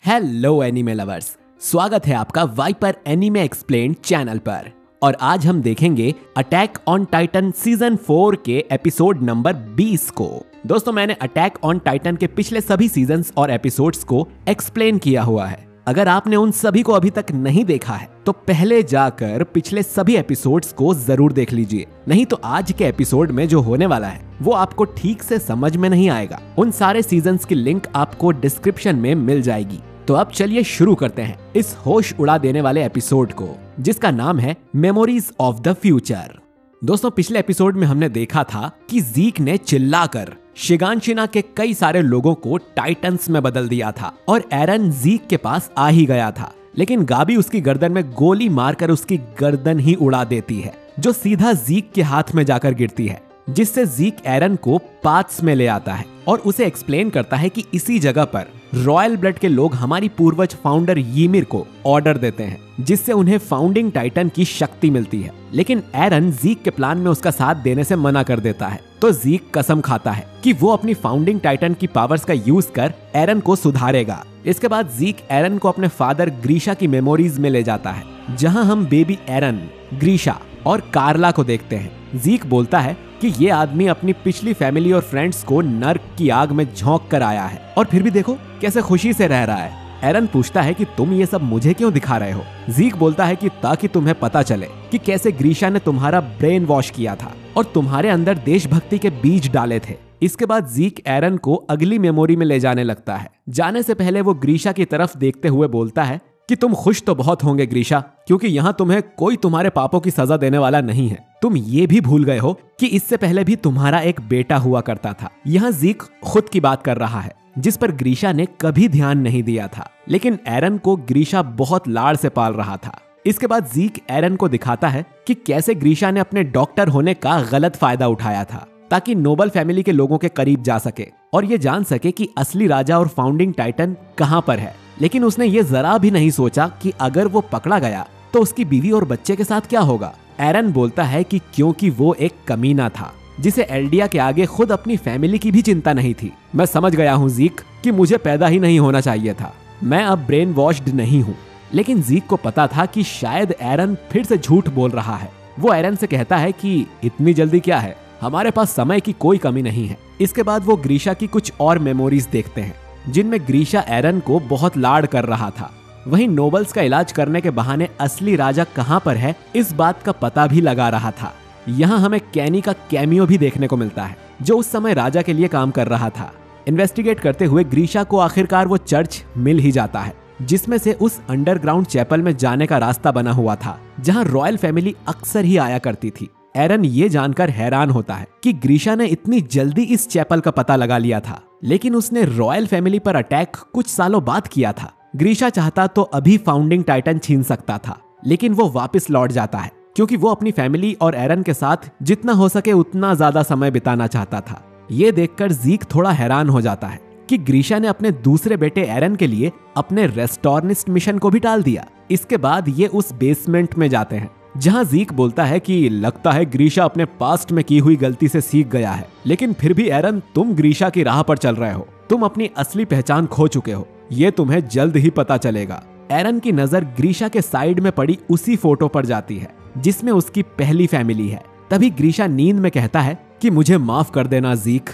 Hello anime lovers, स्वागत है आपका वाइपर एनीमे एक्सप्लेन्ड चैनल पर। और आज हम देखेंगे अटैक ऑन टाइटन सीजन 4 के एपिसोड नंबर 20 को। दोस्तों, मैंने अटैक ऑन टाइटन के पिछले सभी सीजन्स और एपिसोड्स को एक्सप्लेन किया हुआ है। अगर आपने उन सभी को अभी तक नहीं देखा है तो पहले जाकर पिछले सभी एपिसोड्स को जरूर देख लीजिए, नहीं तो आज के एपिसोड में जो होने वाला है वो आपको ठीक से समझ में नहीं आएगा। उन सारे सीजन्स की लिंक आपको डिस्क्रिप्शन में मिल जाएगी। तो अब चलिए शुरू करते हैं इस होश उड़ा देने वाले एपिसोड को, जिसका नाम है मेमोरीज ऑफ द फ्यूचर। दोस्तों, पिछले एपिसोड में हमने देखा था कि ज़ीक ने चिल्लाकर शिगानशिना के कई सारे लोगों को टाइटन्स में बदल दिया था और एरन ज़ीक के पास आ ही गया था, लेकिन गाबी उसकी गर्दन में गोली मारकर उसकी गर्दन ही उड़ा देती है, जो सीधा ज़ीक के हाथ में जाकर गिरती है, जिससे ज़ीक एरन को पाथ्स में ले आता है और उसे एक्सप्लेन करता है कि इसी जगह पर रॉयल ब्लड के लोग हमारी पूर्वज फाउंडर ईमिर को ऑर्डर देते हैं, जिससे उन्हें फाउंडिंग टाइटन की शक्ति मिलती है। लेकिन एरन ज़ीक के प्लान में उसका साथ देने से मना कर देता है, तो ज़ीक कसम खाता है कि वो अपनी फाउंडिंग टाइटन की पावर्स का यूज कर एरन को सुधारेगा। इसके बाद ज़ीक एरन को अपने फादर ग्रीशा की मेमोरीज में ले जाता है, जहां हम बेबी एरन, ग्रीशा और कार्ला को देखते हैं। ज़ीक बोलता है कि ये आदमी अपनी पिछली फैमिली और फ्रेंड्स को नर्क की आग में झोंक कर आया है और फिर भी देखो कैसे खुशी से रह रहा है। एरन पूछता है कि तुम ये सब मुझे क्यों दिखा रहे हो। ज़ीक बोलता है कि ताकि तुम्हें पता चले कि कैसे ग्रीशा ने तुम्हारा ब्रेन वॉश किया था और तुम्हारे अंदर देशभक्ति के बीज डाले थे। इसके बाद ज़ीक एरन को अगली मेमोरी में ले जाने लगता है। जाने से पहले वो ग्रीशा की तरफ देखते हुए बोलता है कि तुम खुश तो बहुत होंगे ग्रीशा, क्योंकि यहाँ तुम्हें कोई तुम्हारे पापों की सजा देने वाला नहीं है। तुम ये भी भूल गए हो कि इससे पहले भी तुम्हारा एक बेटा हुआ करता था। यहाँ ज़ीक खुद की बात कर रहा है, जिस पर ग्रीशा ने कभी ध्यान नहीं दिया था, लेकिन एरन को ग्रीशा बहुत लाड़ से पाल रहा था। इसके बाद ज़ीक एरन को दिखाता है कि कैसे ग्रीशा ने अपने डॉक्टर होने का गलत फायदा उठाया था, ताकि नोबल फैमिली के लोगों के करीब जा सके और ये जान सके कि असली राजा और फाउंडिंग टाइटन कहाँ पर है। लेकिन उसने ये जरा भी नहीं सोचा कि अगर वो पकड़ा गया तो उसकी बीवी और बच्चे के साथ क्या होगा। एरन बोलता है कि क्योंकि वो एक कमीना था, जिसे एल्डिया के आगे खुद अपनी फैमिली की भी चिंता नहीं थी। मैं समझ गया हूँ ज़ीक कि मुझे पैदा ही नहीं होना चाहिए था। मैं अब ब्रेन वॉश्ड नहीं हूँ। लेकिन ज़ीक को पता था कि शायद एरन फिर से झूठ बोल रहा है। वो एरन से कहता है कि इतनी जल्दी क्या है, हमारे पास समय की कोई कमी नहीं है। इसके बाद वो ग्रीशा की कुछ और मेमोरीज देखते हैं, जिनमें ग्रीशा एरन को बहुत लाड कर रहा था। वहीं नोबल्स का इलाज करने के बहाने असली राजा कहां पर है, इस बात का पता भी लगा रहा था। यहाँ हमें कैनी का कैमियो भी देखने को मिलता है, जो उस समय राजा के लिए काम कर रहा था। इन्वेस्टिगेट करते हुए ग्रीशा को आखिरकार वो चर्च मिल ही जाता है, जिसमें से उस अंडरग्राउंड चैपल में जाने का रास्ता बना हुआ था, जहाँ रॉयल फैमिली अक्सर ही आया करती थी। एरन ये जानकर हैरान होता है कि ग्रीशा ने इतनी जल्दी इस चैपल का पता लगा लिया था, लेकिन उसने रॉयल फैमिली पर अटैक कुछ सालों बाद किया था। ग्रीशा चाहता तो अभी फाउंडिंग टाइटन छीन सकता था, लेकिन वो वापस लौट जाता है, क्योंकि वो अपनी फैमिली और एरन के साथ जितना हो सके उतना ज्यादा समय बिताना चाहता था। ये देखकर ज़ीक थोड़ा हैरान हो जाता है कि ग्रीशा ने अपने दूसरे बेटे एरन के लिए अपने रेस्टोरनिस्ट मिशन को भी टाल दिया। इसके बाद ये उस बेसमेंट में जाते हैं, जहां ज़ीक बोलता है कि लगता है ग्रीशा अपने पास्ट में की हुई गलती से सीख गया है, लेकिन फिर भी एरन, तुम ग्रीशा की राह पर चल रहे हो। तुम अपनी असली पहचान खो चुके हो, ये तुम्हें जल्द ही पता चलेगा। एरन की नजर ग्रीशा के साइड में पड़ी उसी फोटो पर जाती है, जिसमें उसकी पहली फैमिली है। तभी ग्रीशा नींद में कहता है कि मुझे माफ कर देना ज़ीक,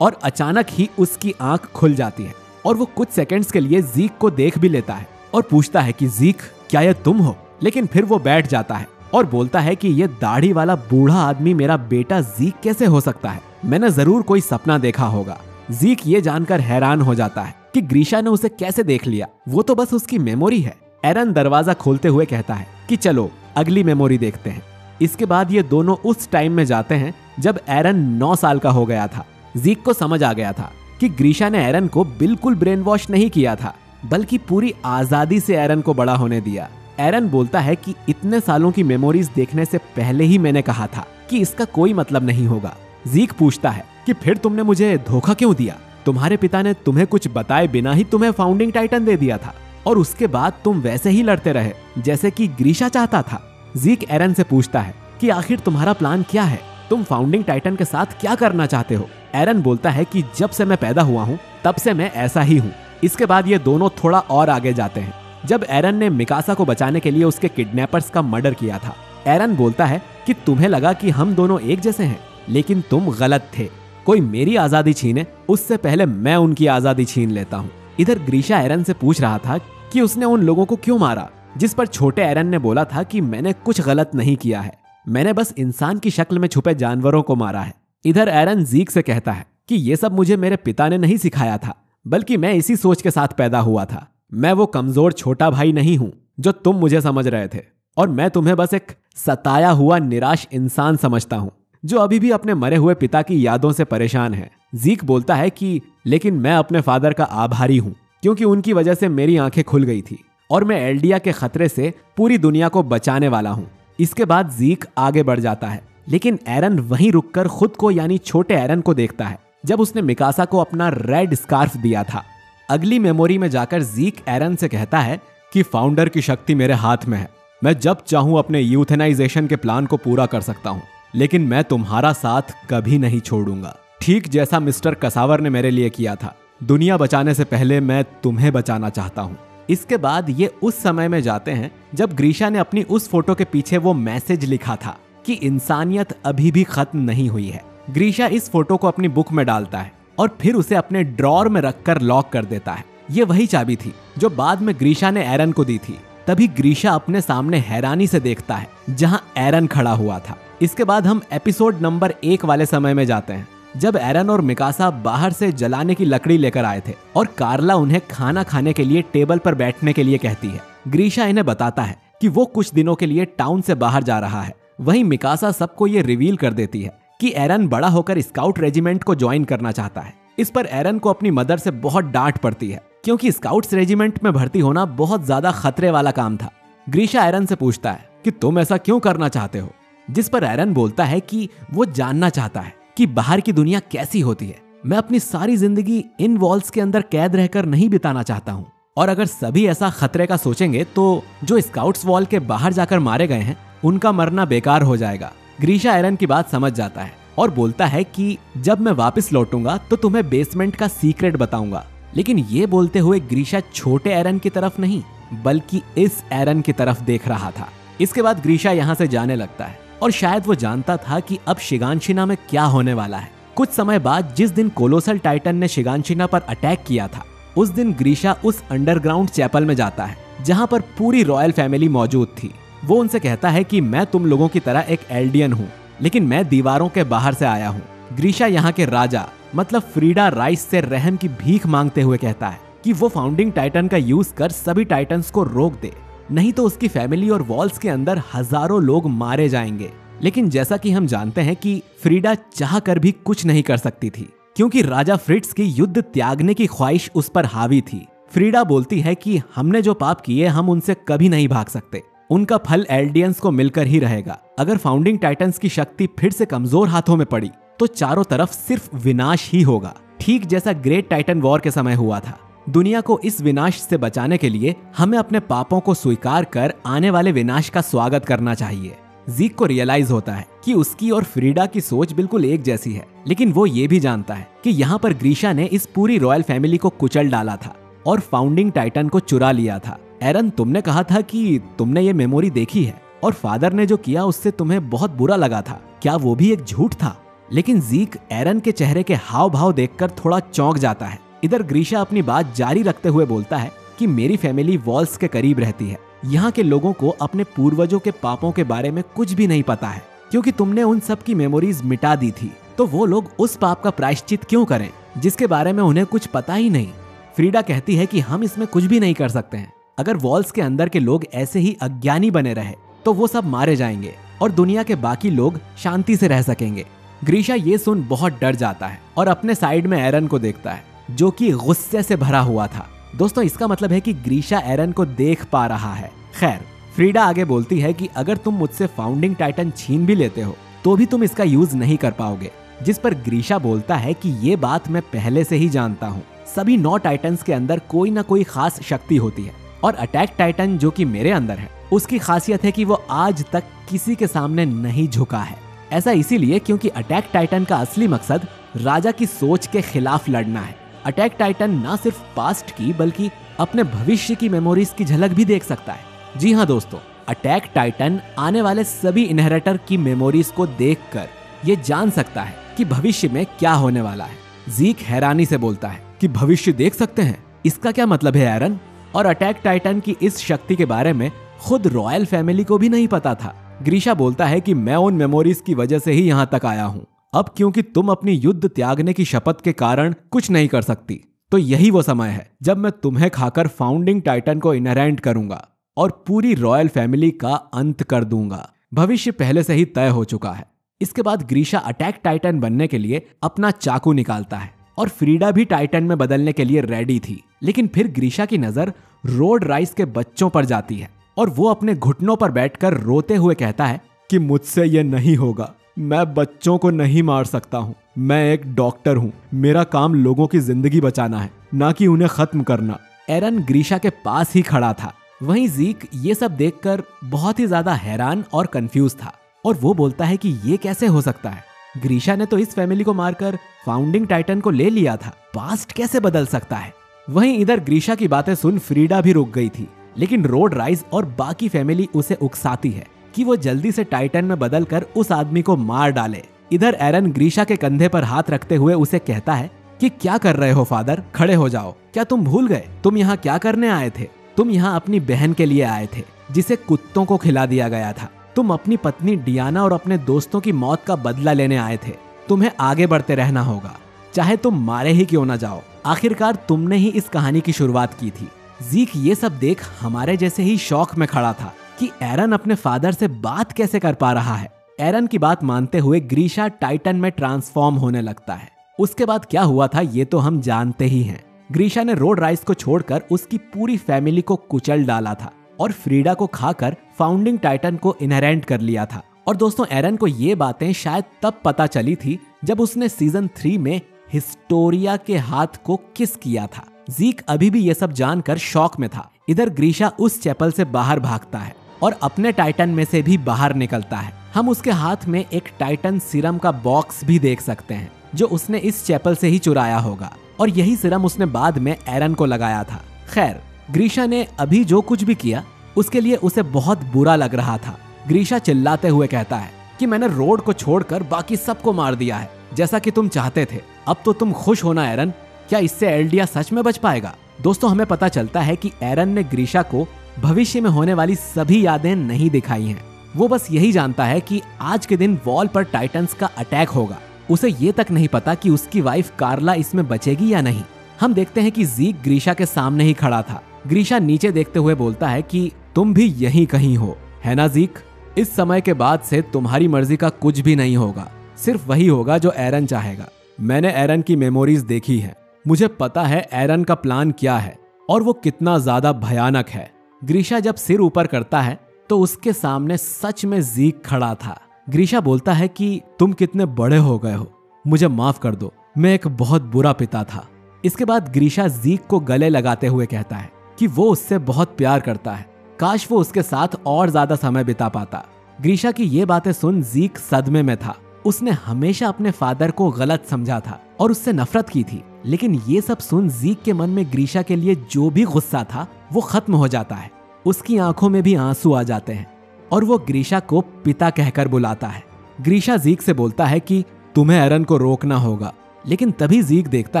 और अचानक ही उसकी आंख खुल जाती है और वो कुछ सेकंड्स के लिए ज़ीक को देख भी लेता है और पूछता है कि ज़ीक, क्या ये तुम हो? लेकिन फिर वो बैठ जाता है और बोलता है कि ये दाढ़ी वाला बूढ़ा आदमी मेरा बेटा ज़ीक कैसे हो सकता है? मैंने जरूर कोई सपना देखा होगा। ज़ीक ये जानकर हैरान हो जाता है कि ग्रीशा ने उसे कैसे देख लिया, वो तो बस उसकी मेमोरी है। एरन दरवाजा खोलते हुए कहता है कि चलो अगली मेमोरी देखते हैं। इसके बाद ये दोनों उस टाइम में जाते हैं जब एरन 9 साल का हो गया था। ज़ीक को समझ आ गया था कि ग्रीशा ने एरन को बिल्कुल ब्रेन वॉश नहीं किया था, बल्कि पूरी आजादी से एरन को बड़ा होने दिया। एरन बोलता है कि इतने सालों की मेमोरीज देखने से पहले ही मैंने कहा था कि इसका कोई मतलब नहीं होगा। ज़ीक पूछता है कि फिर तुमने मुझे धोखा क्यों दिया? तुम्हारे पिता ने तुम्हें कुछ बताए बिना ही तुम्हें फाउंडिंग टाइटन दे दिया था, और उसके बाद तुम वैसे ही लड़ते रहे जैसे कि ग्रीशा चाहता था। ज़ीक एरन से पूछता है कि आखिर तुम्हारा प्लान क्या है? तुम फाउंडिंग टाइटन के साथ क्या करना चाहते हो? एरन बोलता है कि जब से मैं पैदा हुआ हूँ तब से मैं ऐसा ही हूँ। इसके बाद ये दोनों थोड़ा और आगे जाते हैं जब एरन ने मिकासा को बचाने के लिए उसके किडनैपर्स का मर्डर किया था। एरन बोलता है कि तुम्हें लगा कि हम दोनों एक जैसे हैं, लेकिन तुम गलत थे। कोई मेरी आजादी छीने उससे पहले मैं उनकी आजादी छीन लेता हूँ। इधर ग्रीशा एरन से पूछ रहा था कि उसने उन लोगों को क्यों मारा, जिस पर छोटे एरन ने बोला था कि मैंने कुछ गलत नहीं किया है, मैंने बस इंसान की शक्ल में छुपे जानवरों को मारा है। इधर एरन जीक से कहता है कि ये सब मुझे मेरे पिता ने नहीं सिखाया था, बल्कि मैं इसी सोच के साथ पैदा हुआ था। मैं वो कमजोर छोटा भाई नहीं हूं जो तुम मुझे समझ रहे थे, और मैं तुम्हें बस एक सताया हुआ निराश इंसान समझता हूं जो अभी भी अपने मरे हुए पिता की यादों से परेशान है। जीक बोलता है कि लेकिन मैं अपने फादर का आभारी हूं, क्योंकि उनकी वजह से मेरी आंखें खुल गई थी और मैं एल्डिया के खतरे से पूरी दुनिया को बचाने वाला हूं। इसके बाद जीक आगे बढ़ जाता है, लेकिन एरन वहीं रुककर खुद को यानी छोटे एरन को देखता है जब उसने मिकासा को अपना रेड स्कार्फ दिया था। अगली मेमोरी में जाकर जीक एरन से कहता है कि फाउंडर की शक्ति मेरे हाथ में है, मैं जब चाहूं अपने यूथेनाइजेशन के प्लान को पूरा कर सकता हूं, लेकिन मैं तुम्हारा साथ कभी नहीं छोड़ूंगा, ठीक जैसा मिस्टर कसावर ने मेरे लिए किया था। दुनिया बचाने से पहले मैं तुम्हें बचाना चाहता हूं। इसके बाद ये उस समय में जाते हैं जब ग्रीशा ने अपनी उस फोटो के पीछे वो मैसेज लिखा था कि इंसानियत अभी भी खत्म नहीं हुई है। ग्रीशा इस फोटो को अपनी बुक में डालता है और फिर उसे अपने ड्रॉर में रखकर लॉक कर देता है। ये वही चाबी थी जो बाद में ग्रीशा ने एरन को दी थी। तभी ग्रीशा अपने सामने हैरानी से देखता है जहां एरन खड़ा हुआ था। इसके बाद हम एपिसोड नंबर 1 वाले समय में जाते हैं जब एरन और मिकासा बाहर से जलाने की लकड़ी लेकर आए थे और कार्ला उन्हें खाना खाने के लिए टेबल पर बैठने के लिए कहती है। ग्रीशा इन्हें बताता है कि वो कुछ दिनों के लिए टाउन से बाहर जा रहा है। वहीं मिकासा सबको ये रिवील कर देती है कि एरन बड़ा होकर स्काउट रेजिमेंट को ज्वाइन करना चाहता है। इस पर एरन को अपनी मदर से बहुत डांट पड़ती है, क्योंकि स्काउट्स रेजिमेंट में भर्ती होना बहुत ज्यादा खतरे वाला काम था। ग्रीशा एरन से पूछता है कि तुम ऐसा क्यों करना चाहते हो, जिस पर एरन बोलता है कि वो जानना चाहता है कि बाहर की दुनिया कैसी होती है। मैं अपनी सारी जिंदगी इन वॉल्स के अंदर कैद रहकर नहीं बिताना चाहता हूँ, और अगर सभी ऐसा खतरे का सोचेंगे तो जो स्काउट्स वॉल के बाहर जाकर मारे गए हैं उनका मरना बेकार हो जाएगा। ग्रीशा एरन की बात समझ जाता है और बोलता है कि जब मैं वापस लौटूंगा तो तुम्हें बेसमेंट का सीक्रेट बताऊंगा। लेकिन ये बोलते हुए ग्रीशा छोटे एरन की तरफ नहीं बल्कि इस एरन की तरफ देख रहा था। इसके बाद ग्रीशा यहाँ से जाने लगता है और शायद वो जानता था कि अब शिगानशिना में क्या होने वाला है। कुछ समय बाद जिस दिन कोलोसल टाइटन ने शिगानशिना पर अटैक किया था, उस दिन ग्रीशा उस अंडरग्राउंड चैपल में जाता है जहाँ पर पूरी रॉयल फैमिली मौजूद थी। वो उनसे कहता है कि मैं तुम लोगों की तरह एक एल्डियन हूँ, लेकिन मैं दीवारों के बाहर से आया हूँ। ग्रीशा यहाँ के राजा मतलब फ्रीडा राइस से रहम की भीख मांगते हुए कहता है कि वो फाउंडिंग टाइटन का यूज कर सभी टाइटन्स को रोक दे, नहीं तो उसकी फैमिली और वॉल्स के अंदर हजारों लोग मारे जाएंगे। लेकिन जैसा कि हम जानते हैं कि फ्रीडा चाह कर भी कुछ नहीं कर सकती थी, क्योंकि राजा फ्रिट्स की युद्ध त्यागने की ख्वाहिश उस पर हावी थी। फ्रीडा बोलती है कि हमने जो पाप किए हम उनसे कभी नहीं भाग सकते, उनका फल एल्डियंस को मिलकर ही रहेगा। अगर फाउंडिंग टाइटन्स की शक्ति फिर से कमजोर हाथों में पड़ी तो चारों तरफ सिर्फ विनाश ही होगा, ठीक जैसा ग्रेट टाइटन वॉर के समय हुआ था। दुनिया को इस विनाश से बचाने के लिए हमें अपने पापों को स्वीकार कर आने वाले विनाश का स्वागत करना चाहिए। जीक को रियलाइज होता है कि उसकी और फ्रीडा की सोच बिल्कुल एक जैसी है, लेकिन वो ये भी जानता है कि यहाँ पर ग्रीशा ने इस पूरी रॉयल फैमिली को कुचल डाला था और फाउंडिंग टाइटन को चुरा लिया था। एरन, तुमने कहा था कि तुमने ये मेमोरी देखी है और फादर ने जो किया उससे तुम्हें बहुत बुरा लगा था, क्या वो भी एक झूठ था? लेकिन जीक एरन के चेहरे के हाव भाव देखकर थोड़ा चौंक जाता है। इधर ग्रीशा अपनी बात जारी रखते हुए बोलता है कि मेरी फैमिली वॉल्स के करीब रहती है, यहाँ के लोगों को अपने पूर्वजों के पापों के बारे में कुछ भी नहीं पता है, क्योंकि तुमने उन सब की मेमोरीज मिटा दी थी, तो वो लोग उस पाप का प्रायश्चित क्यों करें जिसके बारे में उन्हें कुछ पता ही नहीं। फ्रीडा कहती है कि हम इसमें कुछ भी नहीं कर सकते हैं, अगर वॉल्स के अंदर के लोग ऐसे ही अज्ञानी बने रहे तो वो सब मारे जाएंगे और दुनिया के बाकी लोग शांति से रह सकेंगे। ग्रीशा ये सुन बहुत डर जाता है और अपने साइड में एरन को देखता है जो कि गुस्से से भरा हुआ था। दोस्तों, इसका मतलब है कि ग्रीशा एरन को देख पा रहा है। खैर, फ्रीडा आगे बोलती है कि अगर तुम मुझसे फाउंडिंग टाइटन छीन भी लेते हो तो भी तुम इसका यूज नहीं कर पाओगे, जिस पर ग्रीशा बोलता है कि ये बात मैं पहले से ही जानता हूँ। सभी 9 टाइटन्स के अंदर कोई ना कोई खास शक्ति होती है और अटैक टाइटन जो कि मेरे अंदर है उसकी खासियत है कि वो आज तक किसी के सामने नहीं झुका है। ऐसा इसीलिए क्योंकि अटैक टाइटन का असली मकसद राजा की सोच के खिलाफ लड़ना है, अटैक टाइटन ना सिर्फ पास्ट की बल्कि अपने भविष्य की मेमोरीज की झलक भी देख सकता है। जी हाँ दोस्तों, अटैक टाइटन आने वाले सभी इनहेरिटर की मेमोरीज को देखकर ये जान सकता है कि भविष्य में क्या होने वाला है। ज़ीक हैरानी से बोलता है कि भविष्य देख सकते हैं, इसका क्या मतलब है एरन? और अटैक टाइटन की इस शक्ति के बारे में खुद रॉयल फैमिली को भी नहीं पता था। ग्रीशा बोलता है कि मैं उन मेमोरीज की वजह से ही यहाँ तक आया हूँ। अब क्योंकि तुम अपनी युद्ध त्यागने की शपथ के कारण कुछ नहीं कर सकती, तो यही वो समय है जब मैं तुम्हें खाकर फाउंडिंग टाइटन को इनहेरेंट करूंगा और पूरी रॉयल फैमिली का अंत कर दूंगा। भविष्य पहले से ही तय हो चुका है। इसके बाद ग्रीशा अटैक टाइटन बनने के लिए अपना चाकू निकालता है और फ्रीडा भी टाइटन में बदलने के लिए रेडी थी। लेकिन फिर ग्रीशा की नजर रोड राइस के बच्चों पर जाती है और वो अपने घुटनों पर बैठकर रोते हुए कहता है कि मुझसे ये नहीं होगा, मैं बच्चों को नहीं मार सकता हूँ। मैं एक डॉक्टर हूँ, मेरा काम लोगों की जिंदगी बचाना है, ना कि उन्हें खत्म करना। एरन ग्रीशा के पास ही खड़ा था। वहीं ज़ीक ये सब देखकर बहुत ही ज्यादा हैरान और कंफ्यूज था और वो बोलता है कि ये कैसे हो सकता है? ग्रीशा ने तो इस फैमिली को मारकर फाउंडिंग टाइटन को ले लिया था, पास्ट कैसे बदल सकता है? वहीं इधर ग्रीशा की बातें सुन फ्रीडा भी रुक गई थी, लेकिन रोड राइस और बाकी फैमिली उसे उकसाती है कि वो जल्दी से टाइटन में बदलकर उस आदमी को मार डाले। इधर एरन ग्रीशा के कंधे पर हाथ रखते हुए उसे कहता है कि क्या कर रहे हो फादर, खड़े हो जाओ। क्या तुम भूल गए तुम यहाँ क्या करने आए थे? तुम यहाँ अपनी बहन के लिए आए थे जिसे कुत्तों को खिला दिया गया था। तुम अपनी पत्नी डियाना और अपने दोस्तों की मौत का बदला लेने आए थे। तुम्हें आगे बढ़ते रहना होगा, चाहे तुम मारे ही क्यों ना जाओ। आखिरकार तुमने ही इस कहानी की शुरुआत की थी। ज़ीक ये सब देख हमारे जैसे ही शौक में खड़ा था कि एरन अपने फादर से बात कैसे कर पा रहा है। एरन की बात मानते हुए ग्रीशा टाइटन में ट्रांसफॉर्म होने लगता है। उसके बाद क्या हुआ था ये तो हम जानते ही हैं। ग्रीशा ने रोड राइस को छोड़कर उसकी पूरी फैमिली को कुचल डाला था और फ्रीडा को खाकर फाउंडिंग टाइटन को इनहेरेंट कर लिया था। और दोस्तों, एरन को ये बातें शायद तब पता चली थी जब उसने सीजन 3 में हिस्टोरिया के हाथ को किस किया था। ज़ीक अभी भी ये सब जानकर शॉक में था। इधर ग्रीशा उस चैपल से बाहर भागता है और अपने टाइटन में से भी बाहर निकलता है। हम उसके हाथ में एक टाइटन सीरम का बॉक्स भी देख सकते हैं जो उसने इस चैपल से ही चुराया होगा और यही सीरम उसने बाद में एरन को लगाया था। खैर, ग्रीशा ने अभी जो कुछ भी किया उसके लिए उसे बहुत बुरा लग रहा था। ग्रीशा चिल्लाते हुए कहता है कि मैंने रोड को छोड़कर बाकी सबको मार दिया है जैसा कि तुम चाहते थे। अब तो तुम खुश होना एरन, क्या इससे एल्डिया सच में बच पाएगा? दोस्तों, हमें पता चलता है कि एरन ने ग्रीशा को भविष्य में होने वाली सभी यादें नहीं दिखाई हैं। वो बस यही जानता है कि आज के दिन वॉल पर टाइटन्स का अटैक होगा। उसे ये तक नहीं पता कि उसकी वाइफ कार्ला इसमें बचेगी या नहीं। हम देखते हैं कि ज़ीक ग्रीशा के सामने ही खड़ा था। ग्रीशा नीचे देखते हुए बोलता है कि तुम भी यहीं कहीं हो, है ना ज़ीक? इस समय के बाद से तुम्हारी मर्जी का कुछ भी नहीं होगा, सिर्फ वही होगा जो एरन चाहेगा। मैंने एरन की मेमोरीज देखी है, मुझे पता है एरन का प्लान क्या है और वो कितना ज्यादा भयानक है। ग्रीशा जब सिर ऊपर करता है तो उसके सामने सच में ज़ीक खड़ा था। ग्रीशा बोलता है कि तुम कितने बड़े हो गए हो, मुझे माफ कर दो, मैं एक बहुत बुरा पिता था। इसके बाद ग्रीशा ज़ीक को गले लगाते हुए कहता है कि वो उससे बहुत प्यार करता है, काश वो उसके साथ और ज्यादा समय बिता पाता। ग्रीशा की ये बातें सुन ज़ीक सदमे में था। उसने हमेशा अपने फादर को गलत समझा था और उससे नफरत की थी, लेकिन ये सब सुन ज़ीक के मन में ग्रीशा के लिए जो भी गुस्सा था वो खत्म हो जाता है। उसकी आंखों में भी आंसू आ जाते हैं और वो ग्रीशा को पिता कहकर बुलाता है। ग्रीशा ज़ीक से बोलता है कि तुम्हें एरन को रोकना होगा, लेकिन तभी ज़ीक देखता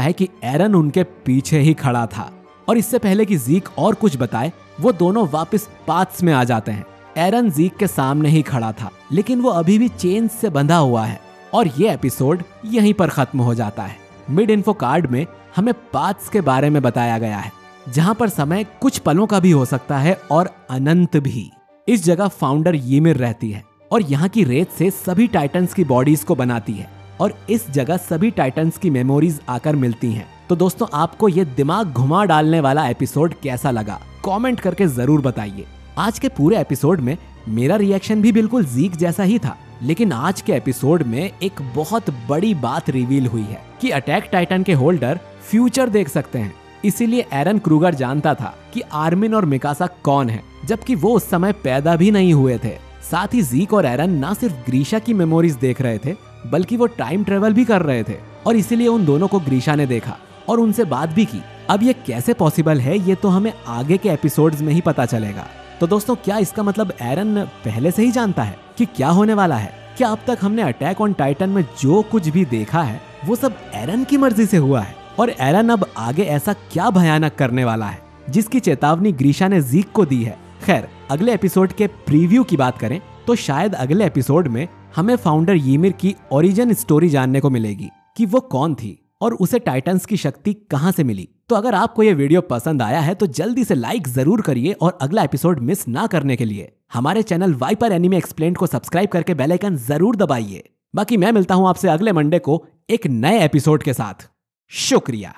है कि एरन उनके पीछे ही खड़ा था और इससे पहले कि ज़ीक और कुछ बताए वो दोनों वापस पाथ्स में आ जाते हैं। एरन ज़ीक के सामने ही खड़ा था, लेकिन वो अभी भी चेन से बंधा हुआ है और ये एपिसोड यहीं पर खत्म हो जाता है। मिड इन्फो कार्ड में हमें पाथ्स के बारे में बताया गया है, जहां पर समय कुछ पलों का भी हो सकता है और अनंत भी। इस जगह फाउंडर ईमिर रहती है और यहाँ की रेत से सभी टाइटन्स की बॉडीज को बनाती है और इस जगह सभी टाइटन्स की मेमोरीज आकर मिलती हैं। तो दोस्तों, आपको ये दिमाग घुमा डालने वाला एपिसोड कैसा लगा कमेंट करके जरूर बताइए। आज के पूरे एपिसोड में मेरा रिएक्शन भी बिल्कुल ज़ीक जैसा ही था, लेकिन आज के एपिसोड में एक बहुत बड़ी बात रिवील हुई है कि अटैक टाइटन के होल्डर फ्यूचर देख सकते हैं। इसीलिए एरन क्रूगर जानता था कि आर्मिन और मिकासा कौन है, जबकि वो उस समय पैदा भी नहीं हुए थे। साथ ही ज़ीक और एरन ना सिर्फ ग्रीशा की मेमोरीज देख रहे थे, बल्कि वो टाइम ट्रेवल भी कर रहे थे और इसीलिए उन दोनों को ग्रीशा ने देखा और उनसे बात भी की। अब ये कैसे पॉसिबल है ये तो हमें आगे के एपिसोड्स में ही पता चलेगा। तो दोस्तों, क्या इसका मतलब एरन पहले से ही जानता है कि क्या होने वाला है? क्या अब तक हमने अटैक ऑन टाइटन में जो कुछ भी देखा है वो सब एरन की मर्जी से हुआ है? और एरन अब आगे ऐसा क्या भयानक करने वाला है जिसकी चेतावनी ग्रीशा ने ज़ीक को दी है? खैर, अगले एपिसोड के प्रीव्यू की बात करें तो शायद अगले एपिसोड में हमें फाउंडर ymir की ओरिजिन स्टोरी जानने को मिलेगी कि वो कौन थी और उसे टाइटंस की शक्ति कहां से मिली। तो अगर आपको ये वीडियो पसंद आया है तो जल्दी से लाइक जरूर करिए और अगला एपिसोड मिस ना करने के लिए हमारे चैनल वाइपर एनीमे एक्सप्लेन्ड को सब्सक्राइब करके बेल आइकन जरूर दबाइए। बाकी मैं मिलता हूं आपसे अगले मंडे को एक नए एपिसोड के साथ। शुक्रिया।